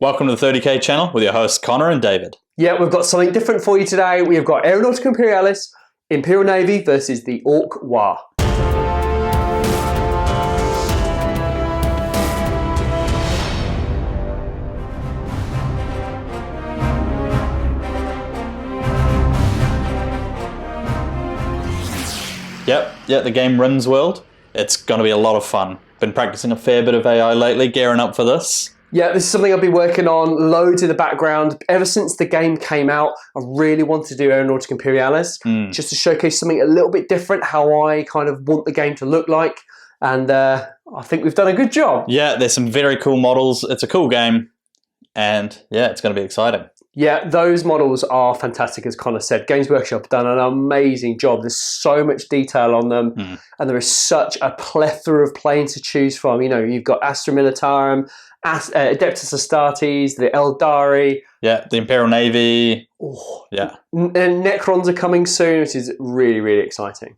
Welcome to the 30K channel with your hosts Connor and David. Yeah, we've got something different for you today. We've got Aeronautica Imperialis, Imperial Navy versus the Ork Air Waaagh. Yep, the game runs world. It's going to be a lot of fun. Been practicing a fair bit of AI lately, gearing up for this. Yeah, this is something I've been working on loads in the background. Ever since the game came out, I really wanted to do Aeronautica Imperialis, just to showcase something a little bit different, how I kind of want the game to look like. And I think we've done a good job. Yeah, there's some very cool models. It's a cool game. And yeah, it's going to be exciting. Yeah, those models are fantastic, as Connor said. Games Workshop have done an amazing job. There's so much detail on them, and there is such a plethora of planes to choose from. You know, you've got Astra Militarum, Adeptus Astartes, the Eldari. Yeah, the Imperial Navy. Oh, yeah. And Necrons are coming soon, which is really, really exciting.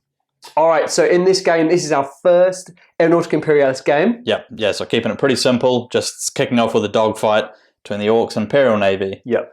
All right, so in this game, this is our first Aeronautica Imperialis game. Yeah, so keeping it pretty simple, just kicking off with a dogfight between the Orks and Imperial Navy. Yep.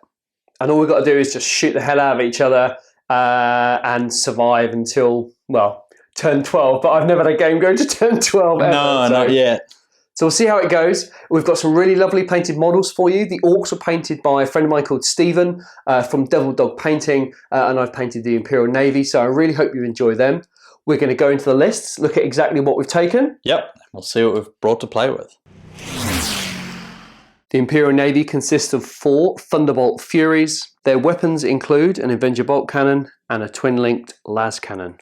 And all we've got to do is just shoot the hell out of each other and survive until, well, turn 12. But I've never had a game go to turn 12 ever. No, not yet. So we'll see how it goes. We've got some really lovely painted models for you. The Orks were painted by a friend of mine called Stephen from Devil Dog Painting, and I've painted the Imperial Navy, so I really hope you enjoy them. We're going to go into the lists, look at exactly what we've taken. Yep, we'll see what we've brought to play with. The Imperial Navy consists of 4 Thunderbolt Furies. Their weapons include an Avenger bolt cannon and a twin-linked las cannon.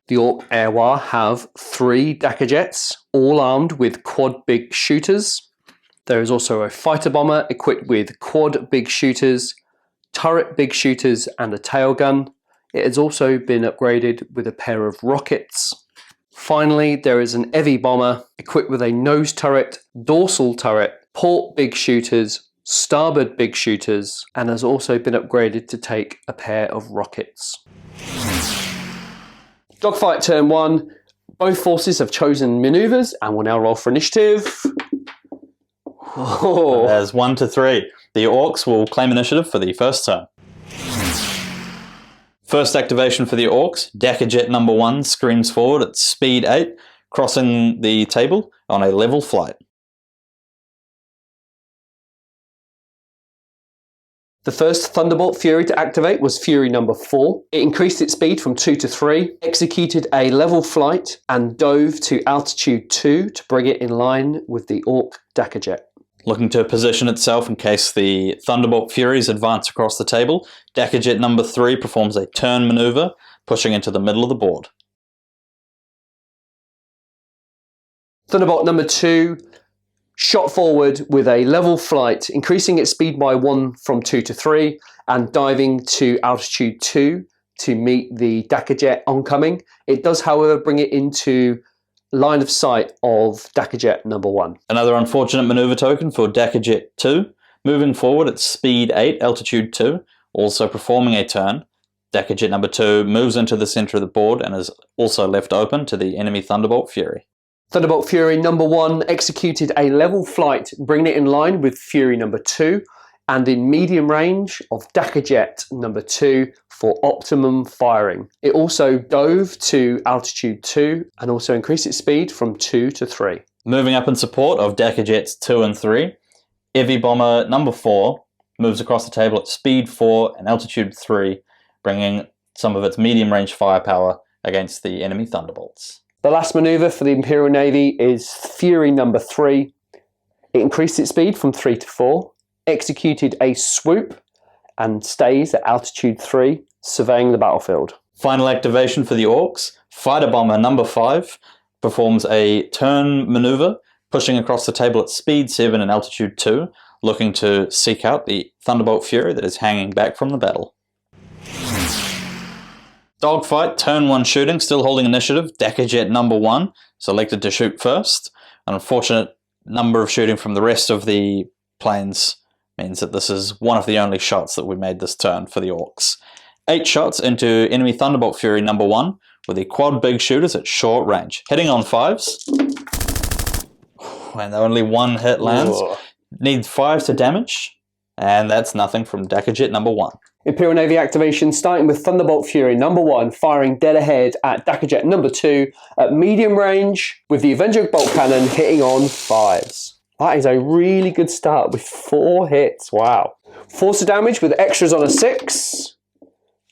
The Ork Air Waaagh have 3 Dakkajets, all armed with quad big shooters. There is also a Fighta Bomber equipped with quad big shooters, turret big shooters and a tail gun. It has also been upgraded with a pair of rockets. Finally, there is an Eavy Bomber equipped with a nose turret, dorsal turret, port big shooters, starboard big shooters, and has also been upgraded to take a pair of rockets. Dogfight turn 1. Both forces have chosen maneuvers and will now roll for initiative. Oh. There's 1 to 3. The Orks will claim initiative for the first turn. First activation for the Orks, Dakkajet number 1 screams forward at speed 8, crossing the table on a level flight. The first Thunderbolt Fury to activate was Fury number 4. It increased its speed from 2 to 3, executed a level flight, and dove to altitude 2 to bring it in line with the Ork Dakkajets. Looking to position itself in case the Thunderbolt Furies advance across the table, Dakkajет number 3 performs a turn maneuver, pushing into the middle of the board. Thunderbolt number 2 shot forward with a level flight, increasing its speed by 1 from 2 to 3, and diving to altitude 2 to meet the Dakkajет oncoming. It does, however, bring it into line of sight of Dakkajет number 1. Another unfortunate maneuver token for Dakkajет 2, moving forward at speed 8, altitude 2, also performing a turn. Dakkajет number 2 moves into the center of the board and is also left open to the enemy Thunderbolt Fury. Thunderbolt Fury number 1 executed a level flight, bringing it in line with Fury number 2 and in medium range of Dakkajет number 2 for optimum firing. It also dove to altitude 2 and also increased its speed from 2 to 3. Moving up in support of Dakkajets 2 and 3, Eavy Bomber number 4 moves across the table at speed 4 and altitude 3, bringing some of its medium range firepower against the enemy Thunderbolts. The last maneuver for the Imperial Navy is Fury number 3. It increased its speed from 3 to 4, executed a swoop, and stays at altitude 3, surveying the battlefield. Final activation for the Orks, Fighta Bomber number 5 performs a turn maneuver, pushing across the table at speed 7 and altitude 2, looking to seek out the Thunderbolt Fury that is hanging back from the battle. Dogfight, turn 1 shooting, still holding initiative. Dakkajет number 1 selected to shoot first. An unfortunate number of shooting from the rest of the planes means that this is one of the only shots that we made this turn for the Orks. 8 shots into enemy Thunderbolt Fury number 1 with the quad big shooters at short range. Hitting on 5s. And only 1 hit lands. Whoa. Need 5 to damage, and that's nothing from Dakkajet number 1. Imperial Navy activation starting with Thunderbolt Fury number 1, firing dead ahead at Dakkajets number 2 at medium range with the Avenger Bolt Cannon hitting on 5s. That is a really good start with 4 hits. Wow. Force of damage with extras on a 6.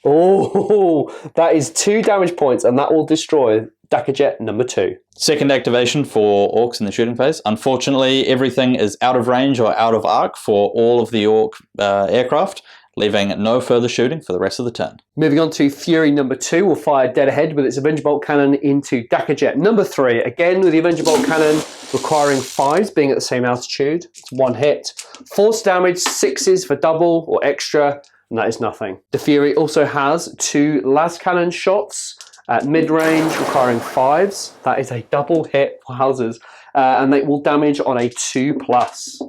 Oh, that is 2 damage points, and that will destroy Dakkajet number 2. Second activation for Orks in the shooting phase. Unfortunately, everything is out of range or out of arc for all of the Ork aircraft, leaving no further shooting for the rest of the turn. Moving on to Fury number 2 will fire dead ahead with its Avenger Bolt Cannon into Dakkajet number 3. Again with the Avenger Bolt Cannon requiring 5s being at the same altitude. It's 1 hit. Force damage, 6s for double or extra, and that is nothing. The Fury also has 2 las cannon shots at mid-range requiring 5s. That is a double hit, wowzers. And they will damage on a 2+.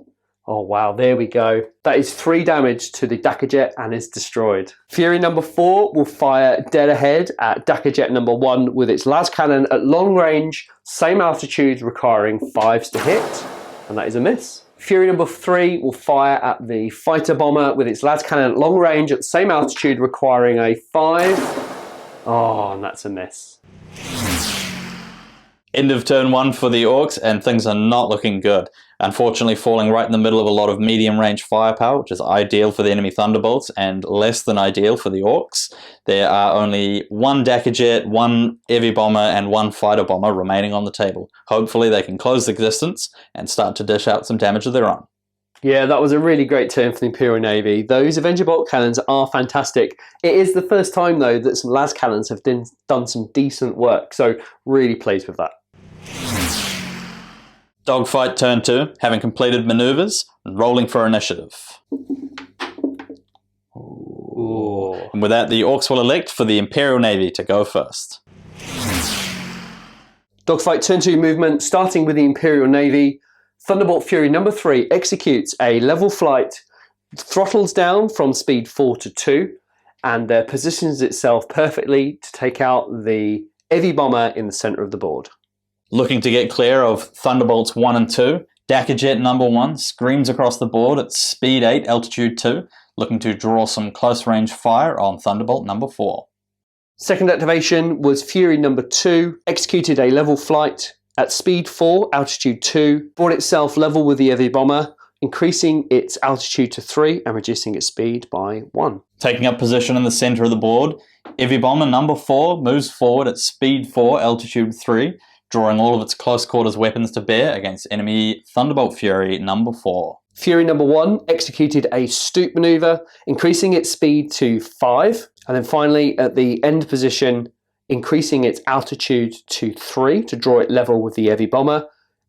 Oh wow, there we go. That is 3 damage to the Dakkajet and is destroyed. Fury number 4 will fire dead ahead at Dakkajet number 1 with its las cannon at long range, same altitude requiring 5s to hit, and that is a miss. Fury number 3 will fire at the Fighta Bomber with its las cannon at long range at the same altitude requiring a 5. Oh, and that's a miss. End of turn 1 for the Orks, and things are not looking good. Unfortunately, falling right in the middle of a lot of medium range firepower, which is ideal for the enemy Thunderbolts and less than ideal for the Orks. There are only 1 Dakkajets, 1 Eavy Bomber, and 1 Fighta Bomber remaining on the table. Hopefully they can close the distance and start to dish out some damage of their own. Yeah, that was a really great turn for the Imperial Navy. Those Avenger Bolt Cannons are fantastic. It is the first time, though, that some las cannons have done some decent work, so really pleased with that. Dogfight turn 2, having completed maneuvers, and rolling for initiative. Ooh. And with that, the Orks will elect for the Imperial Navy to go first. Dogfight turn 2 movement, starting with the Imperial Navy. Thunderbolt Fury number 3 executes a level flight, throttles down from speed 4 to 2, and positions itself perfectly to take out the Eavy Bomber in the center of the board. Looking to get clear of Thunderbolts 1 and 2, Dakkajet number 1 screams across the board at speed 8, altitude 2, looking to draw some close range fire on Thunderbolt number 4. Second activation was Fury number 2, executed a level flight at speed 4, altitude 2, brought itself level with the Eavy Bomber, increasing its altitude to 3 and reducing its speed by 1. Taking up position in the center of the board, Eavy Bomber number 4 moves forward at speed 4, altitude 3, drawing all of its close quarters weapons to bear against enemy Thunderbolt Fury number 4. Fury number 1 executed a stoop maneuver, increasing its speed to 5, and then finally at the end position, increasing its altitude to 3 to draw it level with the Eavy Bomber,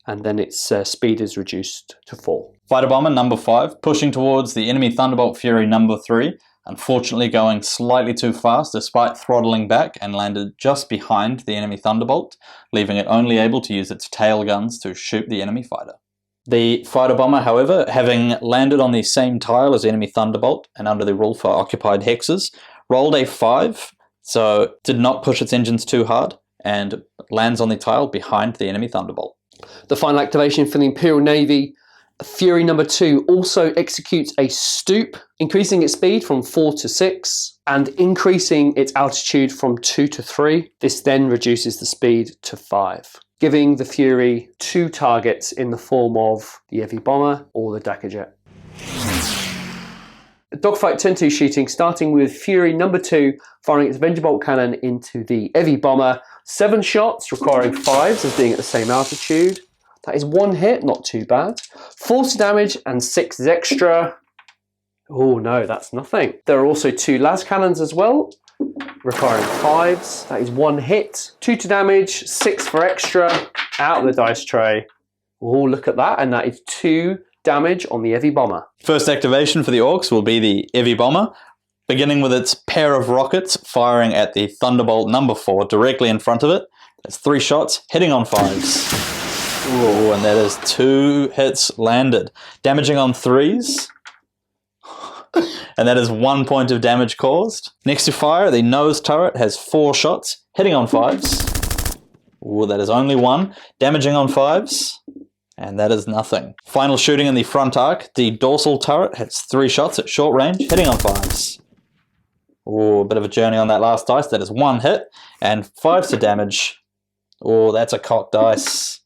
and then its speed is reduced to 4. Fighta Bomber number 5 pushing towards the enemy Thunderbolt Fury number 3, unfortunately going slightly too fast despite throttling back, and landed just behind the enemy Thunderbolt, leaving it only able to use its tail guns to shoot the enemy fighter. The Fighta Bomber, however, having landed on the same tile as enemy Thunderbolt and under the rule for occupied hexes, rolled a 5, so did not push its engines too hard and lands on the tile behind the enemy Thunderbolt. The final activation for the Imperial Navy, Fury number 2 also executes a stoop, increasing its speed from 4 to 6 and increasing its altitude from 2 to 3. This then reduces the speed to 5, giving the Fury 2 targets in the form of the Eavy Bomber or the Dakkajet. Dogfight turn 2 shooting, starting with Fury number 2 firing its Avenger Bolt Cannon into the Eavy Bomber. 7 shots requiring 5s as being at the same altitude. That is 1 hit, not too bad. Force damage and 6 is extra. Oh no, that's nothing. There are also 2 las cannons as well, requiring 5s. That is 1 hit, 2 to damage, 6 for extra, out of the dice tray. Oh, look at that, and that is 2 damage on the Eavy Bomber. First activation for the Orks will be the Eavy Bomber, beginning with its pair of rockets firing at the Thunderbolt number 4 directly in front of it. That's 3 shots, hitting on 5s. Ooh, and that is 2 hits landed. Damaging on 3s. And that is 1 point of damage caused. Next to fire, the nose turret has 4 shots, hitting on 5s. Ooh, that is only 1. Damaging on 5s. And that is nothing. Final shooting in the front arc. The dorsal turret hits 3 shots at short range, hitting on 5s. Oh, a bit of a journey on that last dice. That is 1 hit and 5s to damage. Oh, that's a cocked dice.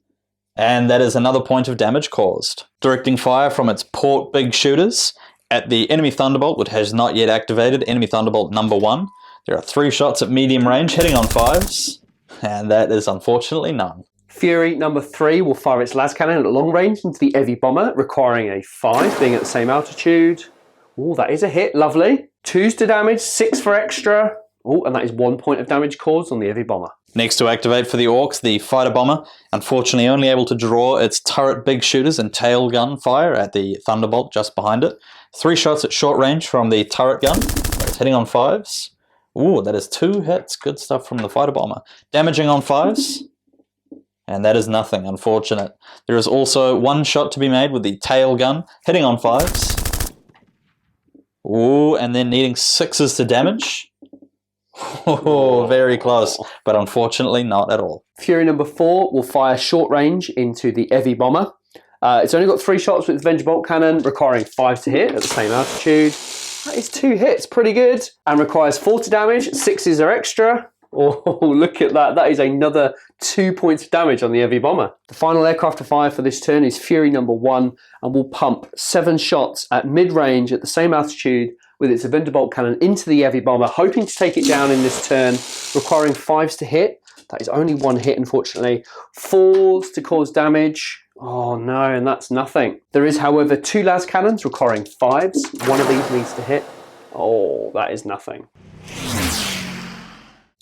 And that is another point of damage caused. Directing fire from its port big shooters at the enemy Thunderbolt, which has not yet activated, enemy Thunderbolt number 1. There are 3 shots at medium range, hitting on 5s. And that is unfortunately none. Fury number 3 will fire its las cannon at long range into the Eavy Bomber, requiring a 5, being at the same altitude. Oh, that is a hit, lovely. 2s to damage, 6 for extra. Oh, and that is 1 point of damage caused on the Eavy Bomber. Next to activate for the Orks, the Fighta Bomber, unfortunately only able to draw its turret big shooters and tail gun fire at the Thunderbolt just behind it. 3 shots at short range from the turret gun. It's hitting on 5s. Ooh, that is 2 hits. Good stuff from the Fighta Bomber. Damaging on 5s. And that is nothing, unfortunate. There is also 1 shot to be made with the tail gun, hitting on 5s. Ooh, and then needing 6s to damage. Oh, very close, but unfortunately not at all. Fury number 4 will fire short range into the Eavy Bomber. It's only got 3 shots with its Avenger Bolt Cannon, requiring 5 to hit at the same altitude. That is 2 hits, pretty good. And requires 4 to damage, 6s are extra. Oh, look at that. That is another 2 points of damage on the Eavy Bomber. The final aircraft to fire for this turn is Fury number 1 and will pump 7 shots at mid-range at the same altitude with its Avenger Bolt Cannon into the Eavy Bomber, hoping to take it down in this turn, requiring 5s to hit. That is only 1 hit, unfortunately. 4s to cause damage. Oh no, and that's nothing. There is, however, 2 las cannons requiring 5s. 1 of these needs to hit. Oh, that is nothing.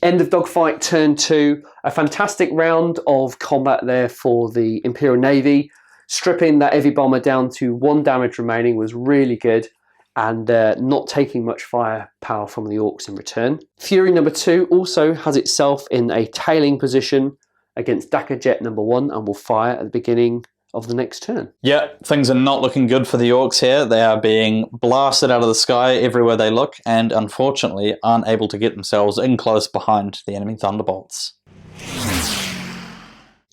End of Dogfight turn 2. A fantastic round of combat there for the Imperial Navy. Stripping that Eavy Bomber down to 1 damage remaining was really good, and not taking much firepower from the Orks in return. Fury number 2 also has itself in a tailing position against Dakkajet number 1 and will fire at the beginning of the next turn. Yeah, things are not looking good for the Orks here. They are being blasted out of the sky everywhere they look, and unfortunately aren't able to get themselves in close behind the enemy Thunderbolts.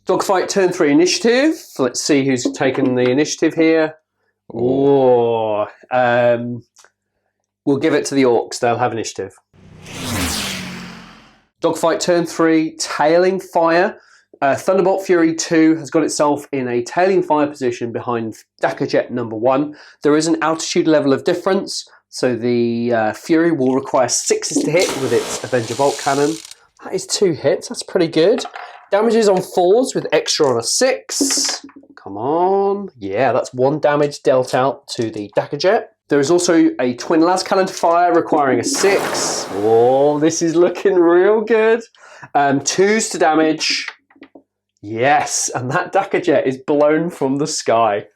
Dogfight turn 3 initiative. Let's see who's taken the initiative here. Oh, we'll give it to the Orks. They'll have initiative. Dogfight turn 3, tailing fire. Thunderbolt Fury 2 has got itself in a tailing fire position behind Dakkajets number 1. There is an altitude level of difference, so the Fury will require 6s to hit with its Avenger Bolt Cannon. That is 2 hits, that's pretty good. Damages on 4s with extra on a 6. Come on. Yeah, that's 1 damage dealt out to the Dakkajet. There is also a twin las cannon to fire requiring a 6. Oh, this is looking real good. 2s to damage. Yes, and that Dakkajets is blown from the sky.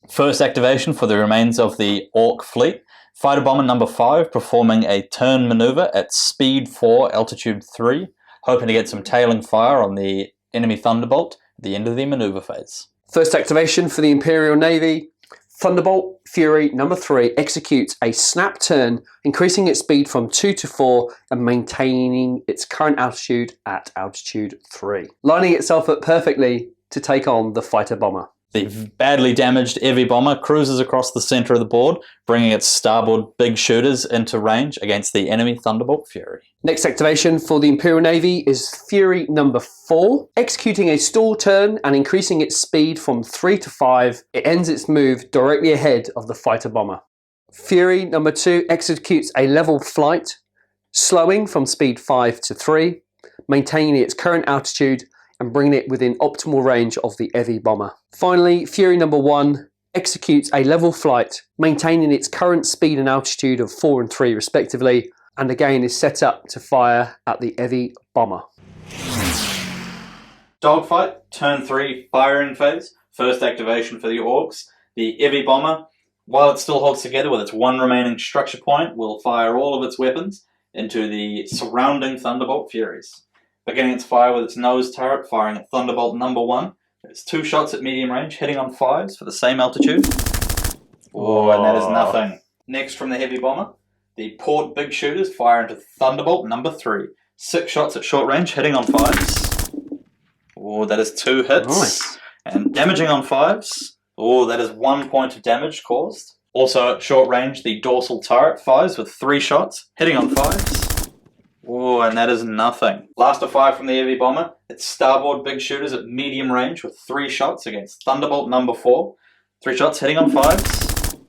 First activation for the remains of the Ork fleet. Fighta Bomber number 5 performing a turn maneuver at speed 4, altitude 3, hoping to get some tailing fire on the enemy Thunderbolt at the end of the maneuver phase. First activation for the Imperial Navy. Thunderbolt Fury number 3 executes a snap turn, increasing its speed from 2 to 4 and maintaining its current altitude at altitude 3. Lining itself up perfectly to take on the Fighta Bomber. The badly damaged Eavy Bomber cruises across the center of the board, bringing its starboard big shooters into range against the enemy Thunderbolt Fury. Next activation for the Imperial Navy is Fury number 4. Executing a stall turn and increasing its speed from 3 to 5, it ends its move directly ahead of the Fighta Bomber. Fury number 2 executes a level flight, slowing from speed 5 to 3, maintaining its current altitude and bringing it within optimal range of the Eavy Bomber. Finally, Fury number 1 executes a level flight, maintaining its current speed and altitude of 4 and 3 respectively, and again is set up to fire at the Eavy Bomber. Dogfight, turn 3, firing phase. First activation for the Orks. The Eavy Bomber, while it still holds together with its 1 remaining structure point, will fire all of its weapons into the surrounding Thunderbolt Furies. Beginning its fire with its nose turret, firing at Thunderbolt number 1. It's 2 shots at medium range, hitting on 5s for the same altitude. Oh, and that is nothing. Next from the Heavy Bomber, the port big shooters fire into Thunderbolt number 3. 6 shots at short range, hitting on 5s. Oh, that is 2 hits. Nice. And damaging on 5s. Oh, that is 1 point of damage caused. Also at short range, the dorsal turret fires with 3 shots, hitting on 5s. Oh, and that is nothing. Last of 5 from the Eavy Bomber. Its starboard big shooters at medium range with 3 shots against Thunderbolt number 4. 3 shots, hitting on 5s.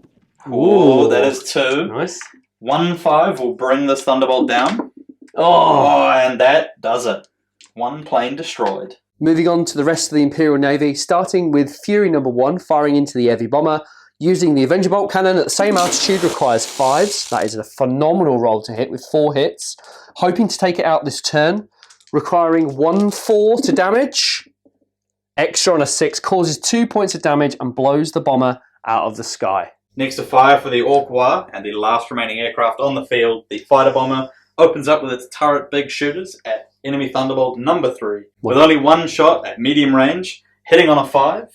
Oh, that is 2. Nice. 1 5 will bring this Thunderbolt down. Oh, And that does it. 1 plane destroyed. moving on to the rest of the Imperial Navy, starting with Fury number 1 firing into the Eavy Bomber. Using the Avenger Bolt Cannon at the same altitude requires 5s. That is a phenomenal roll to hit with 4 hits. Hoping to take it out this turn, requiring 1 4 to damage. Extra on a 6 causes 2 points of damage and blows the bomber out of the sky. Next to fire for the Ork Air Waaagh and the last remaining aircraft on the field, the Fighta Bomber opens up with its turret big shooters at enemy Thunderbolt number 3. With only 1 shot at medium range, hitting on a 5.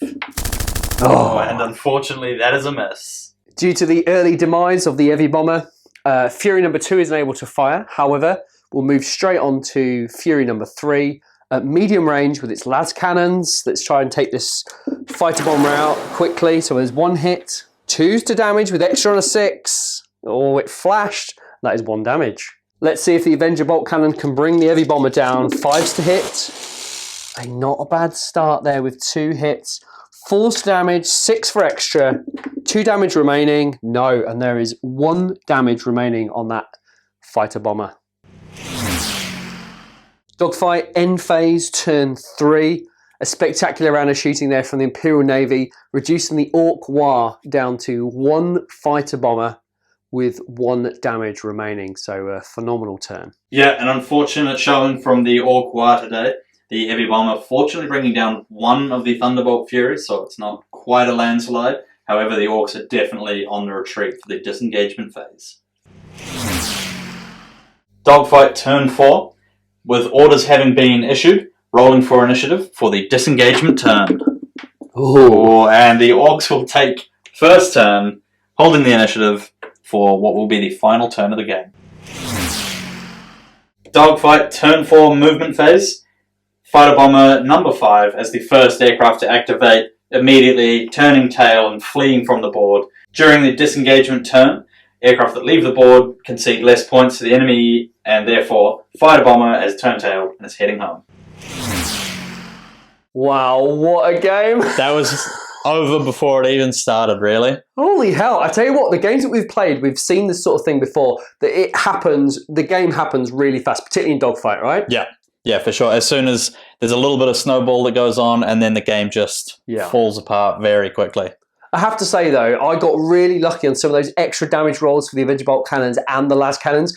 Oh, and unfortunately that is a miss. Due to the early demise of the Eavy Bomber, Fury number 2 isn't able to fire. However, we'll move straight on to Fury number 3 at medium range with its las cannons. Let's try and take this Fighta Bomber out quickly. So there's 1 hit, 2s to damage with extra on a 6. Oh, it flashed. That is 1 damage. Let's see if the Avenger Bolt Cannon can bring the Eavy Bomber down. 5s to hit. Not a bad start there with 2 hits. 4s damage, 6 for extra, 2 damage remaining. No, and there is 1 damage remaining on that Fighter Bomber. Dogfight, end phase, turn 3. A spectacular round of shooting there from the Imperial Navy, reducing the Ork Air Waaagh down to 1 Fighter Bomber with 1 damage remaining. So a phenomenal turn. Yeah, an unfortunate showing from the Ork Air Waaagh today. The Eavy Bomber fortunately bringing down 1 of the Thunderbolt Fury, so it's not quite a landslide. However, the Orks are definitely on the retreat for the disengagement phase. Dogfight turn 4, with orders having been issued, rolling for initiative for the disengagement turn. Ooh. And the Orks will take first turn, holding the initiative for what will be the final turn of the game. Dogfight turn 4 movement phase. Fighta Bomber number 5 as the first aircraft to activate, immediately turning tail and fleeing from the board. During the disengagement turn, aircraft that leave the board concede less points to the enemy, and therefore Fighta Bomber has turned tail and is heading home. Wow, what a game. That was over before it even started, really. Holy hell. I tell you what, the games that we've played, we've seen this sort of thing before, that it happens, the game happens really fast, particularly in Dogfight, right? Yeah. Yeah, for sure. As soon as there's a little bit of snowball that goes on, and then the game just falls apart very quickly. I have to say, though, I got really lucky on some of those extra damage rolls for the Avenger Bolt Cannons and the las cannons.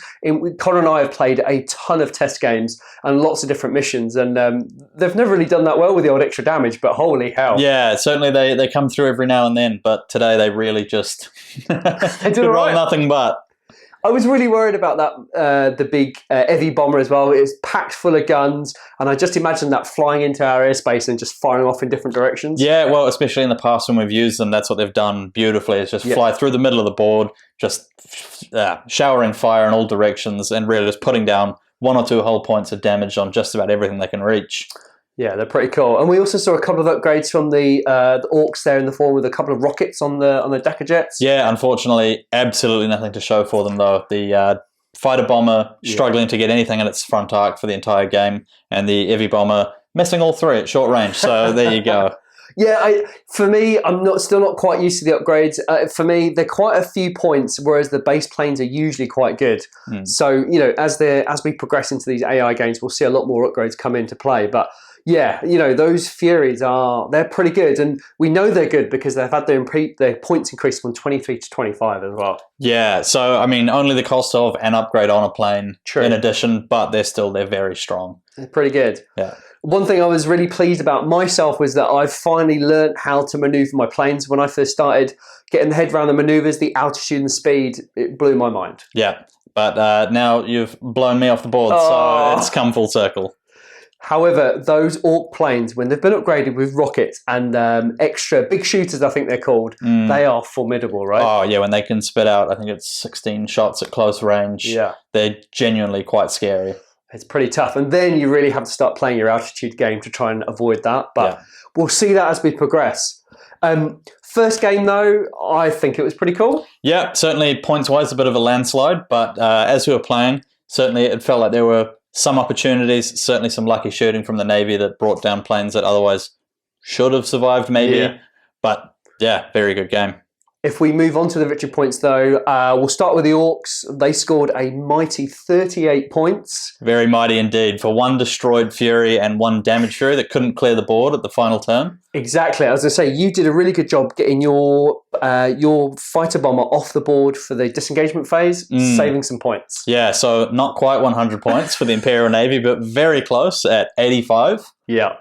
Connor and I have played a ton of test games and lots of different missions, and they've never really done that well with the old extra damage, but holy hell. Yeah, certainly they come through every now and then, but today they really just they did roll nothing but. I was really worried about that, the big Eavy Bomber as well. It was packed full of guns, and I just imagined that flying into our airspace and just firing off in different directions. Yeah, well, especially in the past when we've used them, that's what they've done beautifully, is just fly through the middle of the board, just showering fire in all directions, and really just putting down 1 or 2 whole points of damage on just about everything they can reach. Yeah, they're pretty cool. And we also saw a couple of upgrades from the Orks there in the form with a couple of rockets on the Dakkajets. Yeah, unfortunately, absolutely nothing to show for them, though. The Fighta Bomber struggling to get anything in its front arc for the entire game, and the Eavy Bomber missing all 3 at short range. So there you go. Yeah, for me, I'm still not quite used to the upgrades. For me, they're quite a few points, whereas the base planes are usually quite good. So, you know, as we progress into these AI games, we'll see a lot more upgrades come into play. But yeah, you know, those Furies they're pretty good, and we know they're good because they've had their points increased from 23 to 25 as well. Yeah, so I mean, only the cost of an upgrade on a plane in addition, but they're very strong. They're pretty good. Yeah. One thing I was really pleased about myself was that I've finally learned how to maneuver my planes. When I first started getting the head around the maneuvers, the altitude and speed, it blew my mind. Yeah, but now you've blown me off the board, so it's come full circle. However, those Ork planes, when they've been upgraded with rockets and extra big shooters, I think they're called, they are formidable, right? Oh, yeah, when they can spit out, I think it's 16 shots at close range. Yeah. They're genuinely quite scary. It's pretty tough. And then you really have to start playing your altitude game to try and avoid that. But we'll see that as we progress. First game, though, I think it was pretty cool. Yeah, certainly points-wise a bit of a landslide. But as we were playing, certainly it felt like there were some opportunities, certainly some lucky shooting from the Navy that brought down planes that otherwise should have survived maybe. Yeah. But yeah, very good game. If we move on to the victory points, though, we'll start with the Orks. They scored a mighty 38 points. Very mighty indeed for one destroyed Fury and one damaged Fury that couldn't clear the board at the final turn. Exactly. As I say, you did a really good job getting your fighter bomber off the board for the disengagement phase, saving some points. Yeah, so not quite 100 points for the Imperial Navy, but very close at 85. Yeah.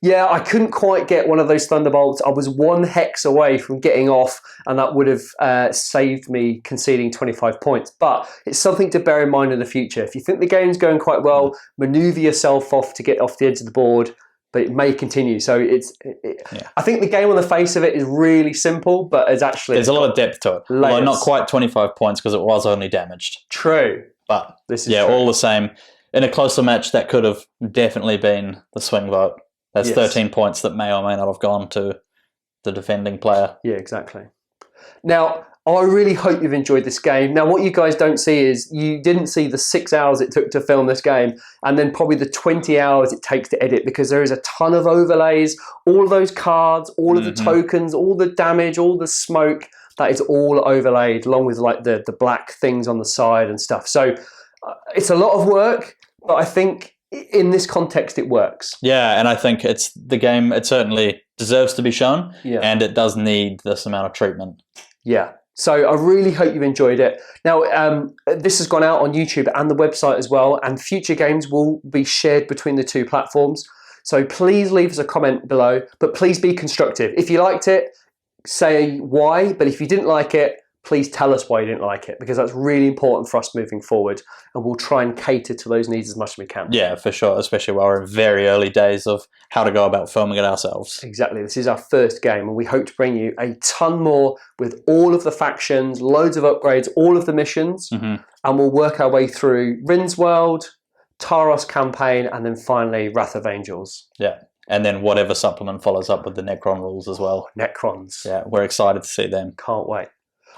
Yeah, I couldn't quite get one of those Thunderbolts. I was one hex away from getting off, and that would have saved me conceding 25 points. But it's something to bear in mind in the future. If you think the game's going quite well, maneuver yourself off to get off the edge of the board, but it may continue. So I think the game on the face of it is really simple, but it's actually... There's a lot of depth to it. Although not quite 25 points because it was only damaged. True. But this is true. All the same. In a closer match, that could have definitely been the swing vote. That's 13 points that may or may not have gone to the defending player. Yeah, exactly. Now, I really hope you've enjoyed this game. Now, what you guys don't see is you didn't see the 6 hours it took to film this game and then probably the 20 hours it takes to edit, because there is a ton of overlays, all of those cards, all of the tokens, all the damage, all the smoke, that is all overlaid along with like the black things on the side and stuff. So it's a lot of work, but I think in this context it works. Yeah, and I think it's the game, it certainly deserves to be shown, and it does need this amount of treatment. Yeah. So I really hope you've enjoyed it. Now, this has gone out on YouTube and the website as well, and future games will be shared between the two platforms. So please leave us a comment below, but please be constructive. If you liked it, say why, but if you didn't like it, please tell us why you didn't like it, because that's really important for us moving forward, and we'll try and cater to those needs as much as we can. Yeah, for sure, especially while we're in very early days of how to go about filming it ourselves. Exactly. This is our first game, and we hope to bring you a ton more with all of the factions, loads of upgrades, all of the missions, and we'll work our way through Rin's World, Taros campaign, and then finally Wrath of Angels. Yeah. And then whatever supplement follows up with the Necron rules as well. Necrons. Yeah, we're excited to see them. Can't wait.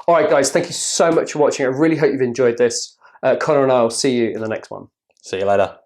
All right, guys, thank you so much for watching. I really hope you've enjoyed this. Connor and I will see you in the next one. See you later.